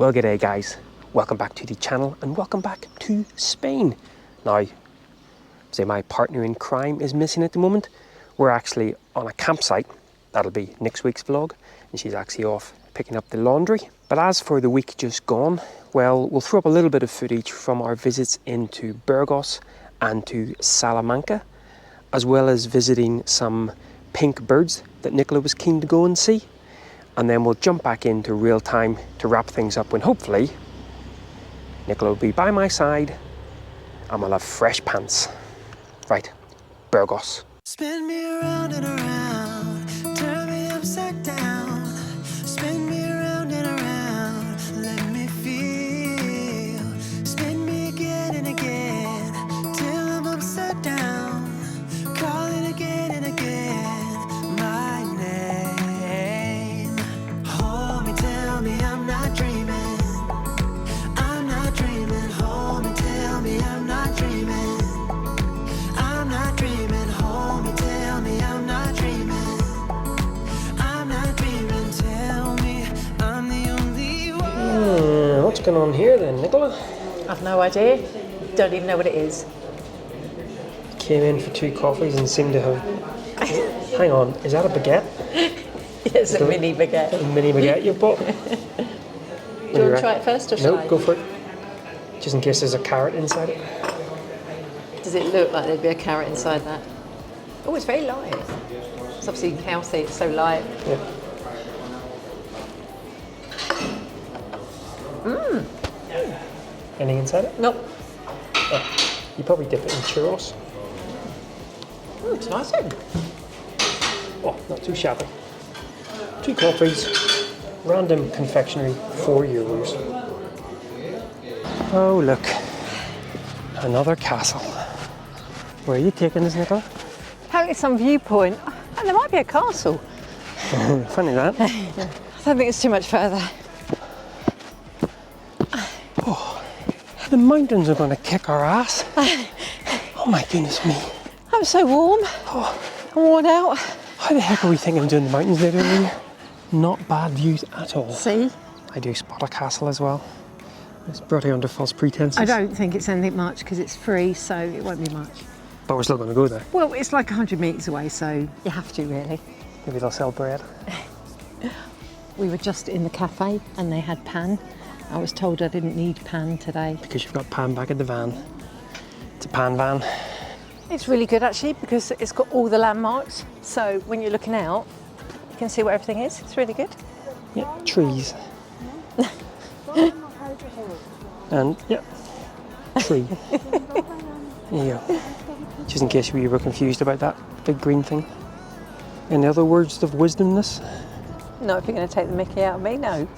Well, g'day guys, welcome back to the channel and welcome back to Spain. Now, say my partner in crime is missing at the moment. We're actually on a campsite. That'll be next week's vlog, and she's actually off picking up the laundry. But as for the week just gone, well, we'll throw up a little bit of footage from our visits into Burgos and to Salamanca, as well as visiting some pink birds that Nicola was keen to go and see. And then we'll jump back into real time to wrap things up when hopefully Nicola will be by my side and we'll have fresh pants. Right, Burgos. Spin me around and around, turn me upside down. Spin me around and around, let me feel. Spin me again and again, till I'm upside down. Calling again and again, my name. Hold me, tell me I'm not dreaming. I'm not dreaming. Hold me, tell me I'm not dreaming. I'm not dreaming. Hold me, tell me I'm not dreaming. I'm not dreaming. Tell me I'm the only one. What's going on here then, Nicola? I've no idea. Don't even know what it is. Came in for 2 coffees and seemed to have... Hang on, is that a baguette? It's a mini baguette. A mini baguette you bought? Do you want to try it first or shall I? No, go for it. Just in case there's a carrot inside it. Does it look like there'd be a carrot inside that? Oh, it's very light. It's obviously healthy, it's so light. Yeah. Anything inside it? Nope. Oh, you probably dip it in churros. It's nice then. Oh, not too shabby. 2 coffees, random confectionery, €4. Oh look, another castle. Where are you taking us, Nicola? Apparently some viewpoint. And there might be a castle. Funny that. I don't think it's too much further. Oh, the mountains are going to kick our ass. Oh my goodness me. I'm so warm. Oh, I'm worn out. how the heck are we thinking of doing the mountains later in the year? Not bad views at all. See? I do spot a castle as well. It's brought here under false pretenses. I don't think it's anything much because it's free, so it won't be much. But we're still going to go there. Well, it's like 100 metres away, so you have to really. Maybe they'll sell bread. We were just in the cafe and they had pan. I was told I didn't need pan today. Because you've got pan back in the van. It's a pan van. It's really good actually because it's got all the landmarks. So when you're looking out, you can see where everything is. It's really good. Yeah, trees. And, yeah, tree. There you go. Just in case we were confused about that big green thing. Any other words of wisdomness? No, if you're going to take the mickey out of me, no.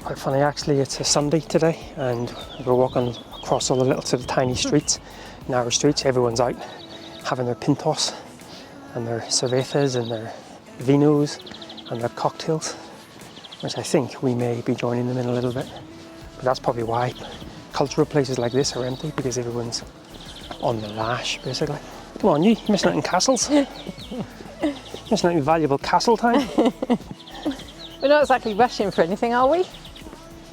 Quite funny actually, it's a Sunday today and we're walking across all the little sort of tiny streets, narrow streets. Everyone's out having their pintos and their cervezas and their vinos and their cocktails, which I think we may be joining them in a little bit. But that's probably why cultural places like this are empty, because everyone's on the lash basically. Come on, you missing out on castles. Missing out on valuable castle time. We're not exactly rushing for anything, are we?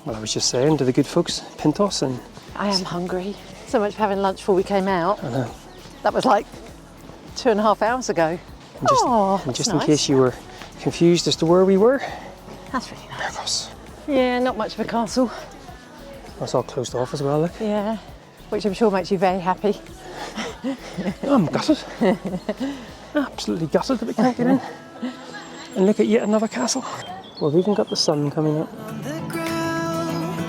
Well, I was just saying to the good folks, pintos and... I am hungry. So much for having lunch before we came out. I know. That was like 2.5 hours ago. And just in case you were confused as to where we were, That's really nice. Burgos. Yeah, not much of a castle. That's all closed off as well, look. Yeah, which I'm sure makes you very happy. I'm gutted. Absolutely gutted that we can't get in. And look at yet another castle. Well, we've even got the sun coming up. On the ground,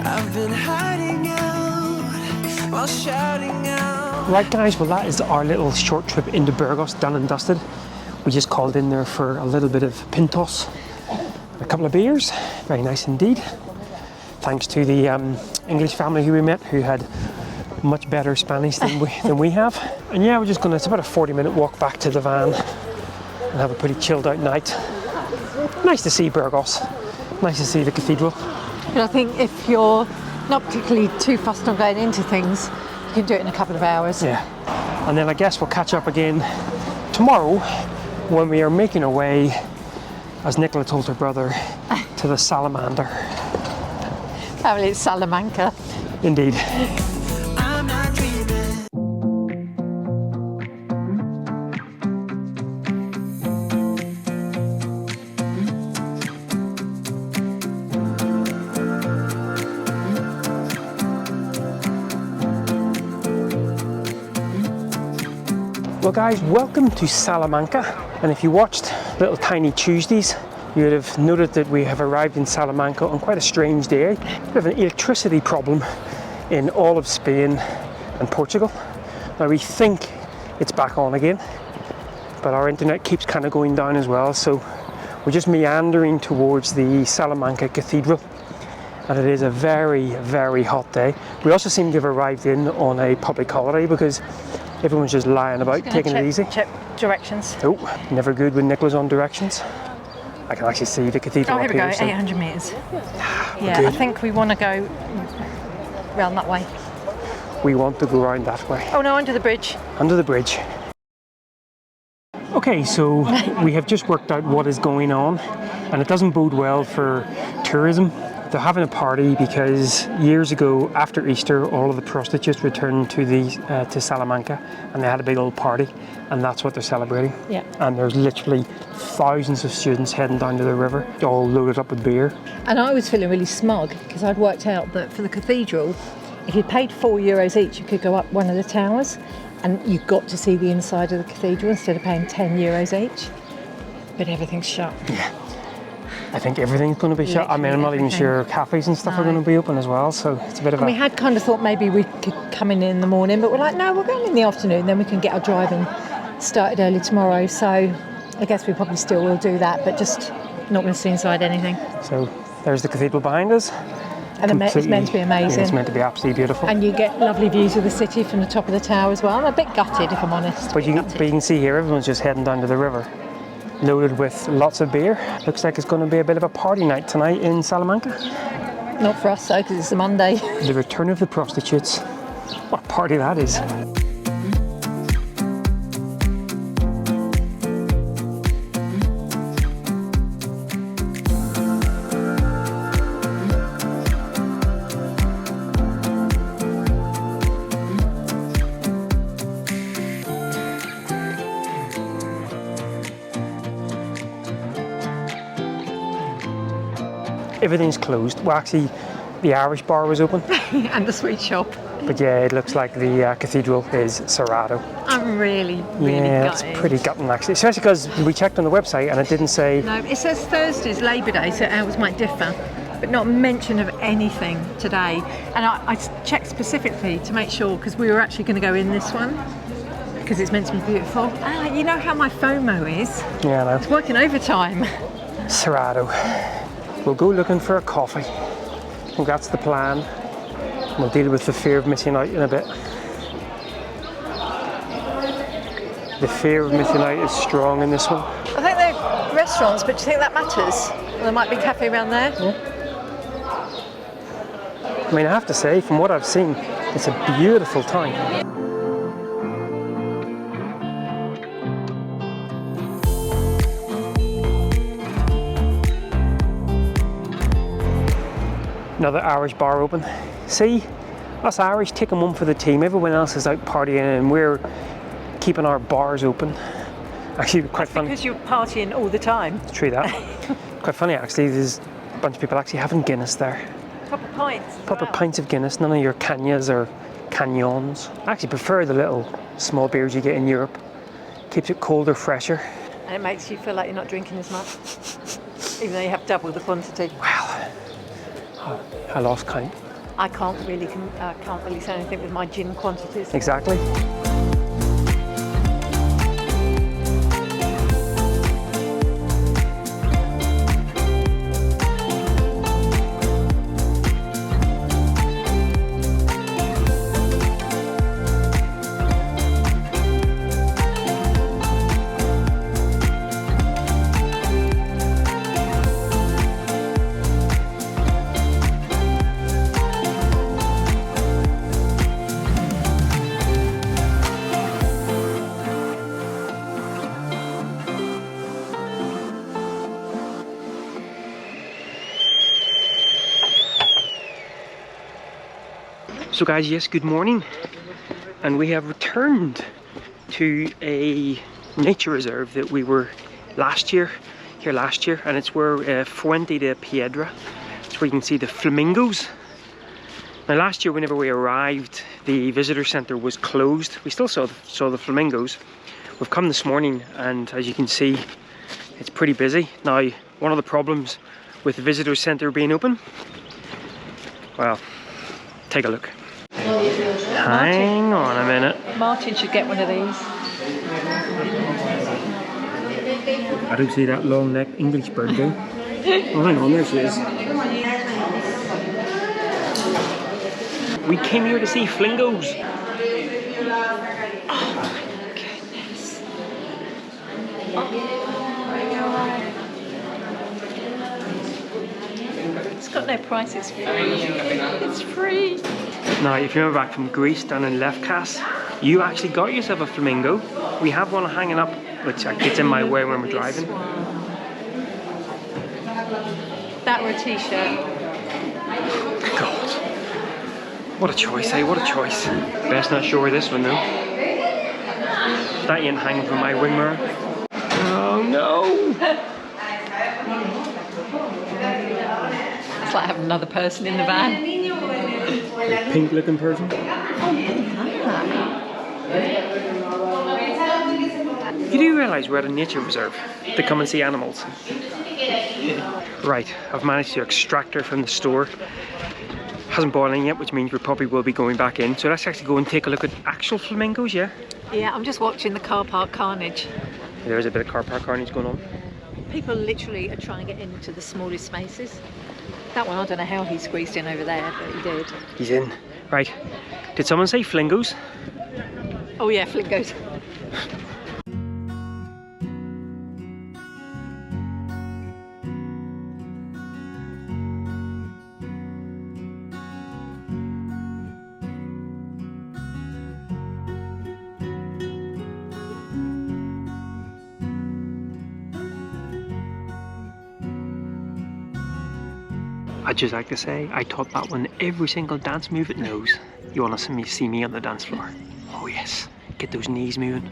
I've been hiding out while shouting out. Right guys, well that is our little short trip into Burgos, done and dusted. We just called in there for a little bit of pintos, a couple of beers, very nice indeed. Thanks to the English family who we met, who had much better Spanish than we have. And yeah, it's about a 40-minute walk back to the van and have a pretty chilled out night. Nice to see Burgos, nice to see the cathedral. But I think if you're not particularly too fussed on going into things, you can do it in a couple of hours. Yeah, and then I guess we'll catch up again tomorrow when we are making our way, as Nicola told her brother, to the salamander. Apparently it's Salamanca. Indeed. I'm not dreaming. Well guys, welcome to Salamanca. And if you watched Little Tiny Tuesdays, you would have noted that we have arrived in Salamanca on quite a strange day. We have an electricity problem in all of Spain and Portugal. Now we think it's back on again, but our internet keeps kind of going down as well. So we're just meandering towards the Salamanca Cathedral. And it is a very, very hot day. We also seem to have arrived in on a public holiday because everyone's just lying about, taking it easy. Check directions. Oh, never good when Nicola's on directions. I can actually see the cathedral Oh, here up we go, here. So 800 metres. Yeah, good. I think we want to go round that way. we want to go around that way. Oh no, under the bridge. Under the bridge. Okay, so we have just worked out what is going on, and it doesn't bode well for tourism. They're having a party because years ago, after Easter, all of the prostitutes returned to Salamanca, and they had a big old party, and that's what they're celebrating. Yeah. And there's literally thousands of students heading down to the river, all loaded up with beer. And I was feeling really smug because I'd worked out that for the cathedral, if you paid €4 each, you could go up one of the towers, and you got to see the inside of the cathedral instead of paying €10 each. But everything's shut. Yeah. I think everything's going to be shut. I mean, I'm not even sure cafes and stuff are going to be open as well, so it's a bit of And a... we had kind of thought maybe we could come in the morning, but we're like, no, we're going in the afternoon, then we can get our driving started early tomorrow. So I guess we probably still will do that, but just not going to see inside anything. So there's the cathedral behind us. And it's meant to be amazing. Yeah, it's meant to be absolutely beautiful. And you get lovely views of the city from the top of the tower as well. I'm a bit gutted, if I'm honest. But you can see here, everyone's just heading down to the river, loaded with lots of beer. Looks like it's going to be a bit of a party night tonight in Salamanca. Not for us though, because it's a Monday. The return of the prostitutes. What a party that is. Everything's closed. Well, actually, the Irish bar was open. And the sweet shop. But yeah, it looks like the cathedral is cerrado. I'm really Yeah, gutted. it's pretty gutting actually. Especially because we checked on the website and it didn't say... No, it says Thursday's Labour Day, so hours might differ, but not mention of anything today. And I checked specifically to make sure, because we were actually going to go in this one, because it's meant to be beautiful. You know how my FOMO is? Yeah, no. It's working overtime. Cerrado. We'll go looking for a coffee. I think that's the plan. We'll deal with the fear of missing out in a bit. The fear of missing out is strong in this one. I think they're restaurants, but do you think that matters? There might be a cafe around there. I mean, I have to say, from what I've seen, it's a beautiful town. Another Irish bar open. See, us Irish taking one for the team. Everyone else is out partying and we're keeping our bars open. Actually, quite funny. Because you're partying all the time. True that. Quite funny actually, there's a bunch of people actually having Guinness there. Proper pints. Proper pints of Guinness, none of your canyas or canyons. I actually prefer the little small beers you get in Europe. Keeps it colder, fresher. And it makes you feel like you're not drinking as much, even though you have double the quantity. Well, I lost count. I can't really say anything with my gin quantities. Exactly. So guys, yes, good morning. And we have returned to a nature reserve that we were here last year, and it's where Fuente de Piedra. It's where you can see the flamingos. Now last year whenever we arrived, the visitor centre was closed. We still saw the flamingos. We've come this morning and as you can see, it's pretty busy. Now, one of the problems with the visitor centre being open, well, take a look. Hang on a minute. Martin should get one of these. I don't see that long-necked English bird though. Oh, hang on, there she is. We came here to see flamingos. Oh my goodness. It's got no price, it's free. It's free. Now, if you remember back from Greece down in Lefkas, you actually got yourself a flamingo. We have one hanging up, which gets in my way when we're driving. That or a t-shirt. God. What a choice, eh? What a choice. Best not show her this one though. That ain't hanging from my wing mirror. Oh no! It's like having another person in the van. A pink looking person. You do realise we're at a nature reserve to come and see animals. Right, I've managed to extract her from the store. Hasn't boiling yet, which means we probably will be going back in. So let's actually go and take a look at actual flamingos, yeah? Yeah, I'm just watching the car park carnage. There is a bit of car park carnage going on. People literally are trying to get into the smallest spaces. That one, I don't know how he squeezed in over there, but he did. He's in. Right, did someone say flamingos? Oh yeah, flamingos. I'd just like to say, I taught that one every single dance move it knows. You want to see me on the dance floor? Oh yes, get those knees moving.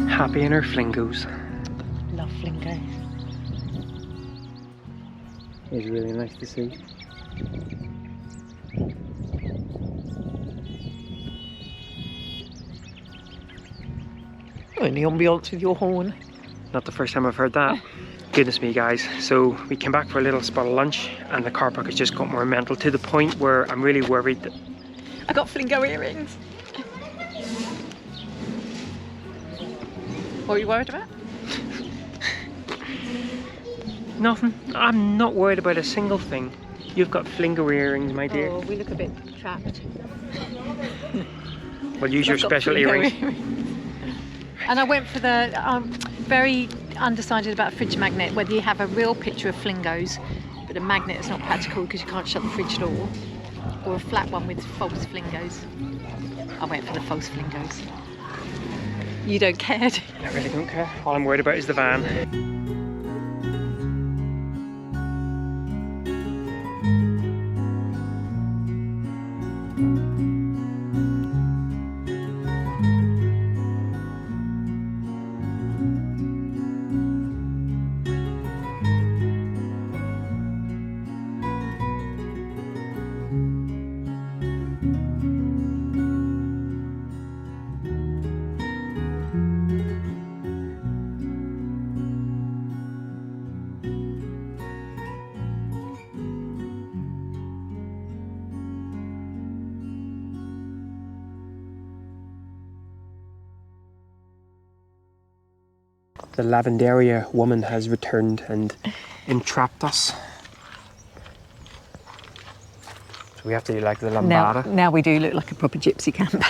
Happy in her flingos. Love flingos. It's really nice to see. Oh, and the ambiance with your horn. Not the first time I've heard that. Goodness me, guys. So we came back for a little spot of lunch and the car park has just got more mental to the point where I'm really worried that... I got flingo earrings. What are you worried about? Nothing. I'm not worried about a single thing. You've got flingo earrings, my dear. Oh, we look a bit trapped. Well, use your special earrings. And I went for the very undecided about a fridge magnet, whether you have a real picture of flingos, but a magnet is not practical because you can't shut the fridge door, or a flat one with false flingos. I went for the false flingos. You don't care, do you? I really don't care. All I'm worried about is the van. the Lavanderia woman has returned and entrapped us. So we have to do like the lambada. Now we do look like a proper gypsy camp.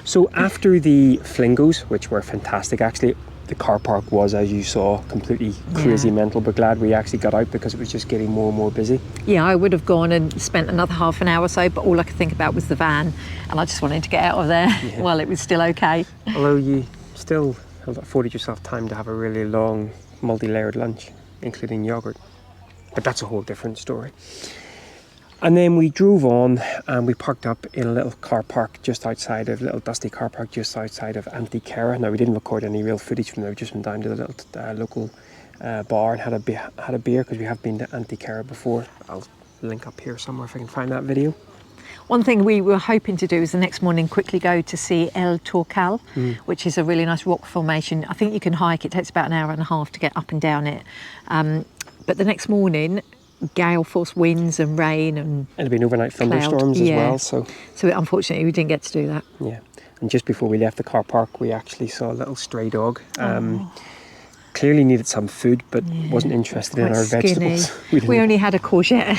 So after the Flamingos, which were fantastic actually, the car park was, as you saw, completely crazy mental, but glad we actually got out because it was just getting more and more busy. Yeah, I would have gone and spent another half an hour or so, but all I could think about was the van, and I just wanted to get out of there while it was still okay. Although you still afforded yourself time to have a really long, multi-layered lunch, including yogurt. But that's a whole different story. And then we drove on and we parked up in a little car park just outside of, little dusty car park just outside of Antiquera. Now we didn't record any real footage from there, we just went down to the little local bar and had a beer because we have been to Antiquera before. I'll link up here somewhere if I can find that video. One thing we were hoping to do is the next morning quickly go to see El Torcal, which is a really nice rock formation. I think you can hike, it takes about an hour and a half to get up and down it. But the next morning, gale force winds and rain and it'll be an overnight thunderstorms as well. So unfortunately we didn't get to do that. Yeah, and just before we left the car park, we actually saw a little stray dog. Clearly needed some food, but wasn't interested in our vegetables. We only had a courgette.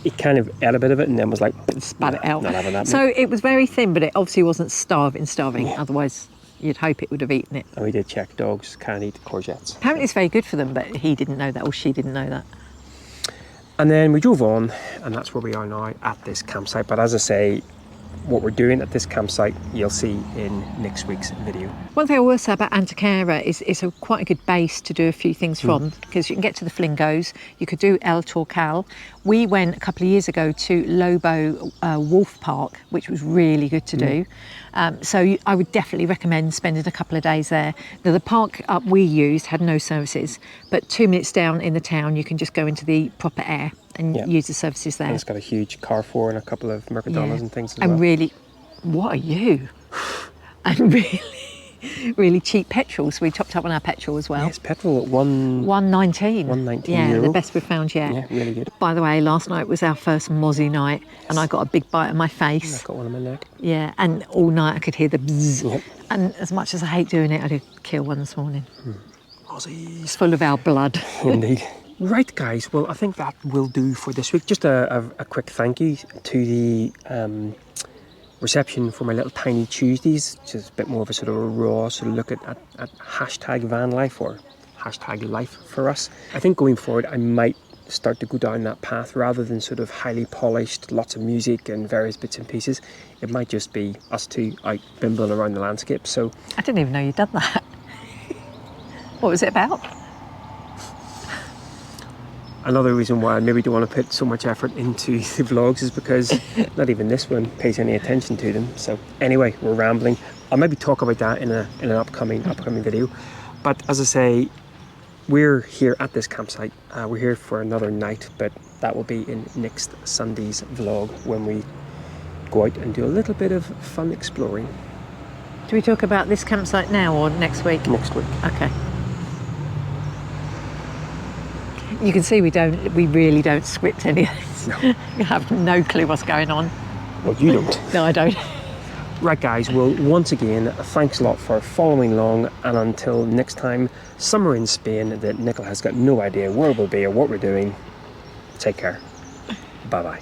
He kind of ate a bit of it and then was like, spat it out. Not having that. So it was very thin, but it obviously wasn't starving. Yeah. Otherwise, you'd hope it would have eaten it. And we did check, dogs can't eat courgettes. Apparently it's very good for them, but he didn't know that, or she didn't know that. And then we drove on, and that's where we are now at this campsite. But as I say, what we're doing at this campsite, you'll see in next week's video. One thing I will say about Antiquera is it's quite a good base to do a few things from, because you can get to the Flamingos, you could do El Torcal. We went a couple of years ago to Lobo Wolf Park, which was really good to do. So I would definitely recommend spending a couple of days there. Now the park up we used had no services, but 2 minutes down in the town you can just go into the proper air and use the services there. And it's got a huge Carrefour and a couple of Mercadonas and things as well. And really, what are you? And really cheap petrol, so we topped up on our petrol as well. Yes, petrol at 1.19. 1.19 yeah, euro. The best we've found yet. Yeah, really good. By the way, last night was our first mozzie night, and I got a big bite on my face. I got one on my neck. Yeah, and all night I could hear the bzzz. Yep. And as much as I hate doing it, I did kill one this morning. Mozzies. It's full of our blood. Indeed. Right, guys, well, I think that will do for this week. Just a quick thank you to the reception for my little Tiny Tuesdays, which is a bit more of a sort of a raw sort of look at hashtag Vanlife or hashtag life for us. I think going forward, I might start to go down that path rather than sort of highly polished, lots of music and various bits and pieces. It might just be us two out bimbling around the landscape. So I didn't even know you'd done that. What was it about? Another reason why I maybe don't want to put so much effort into the vlogs is because not even this one pays any attention to them. So anyway, we're rambling. I'll maybe talk about that in an upcoming video. But as I say, we're here at this campsite. We're here for another night, but that will be in next Sunday's vlog when we go out and do a little bit of fun exploring. Do we talk about this campsite now or next week? Next week. Okay. You can see we really don't script any of this. No. You have no clue what's going on. Well, you don't. No, I don't. Right, guys, well, once again, thanks a lot for following along, and until next time, summer in Spain that Nicola has got no idea where we'll be or what we're doing, take care. Bye-bye.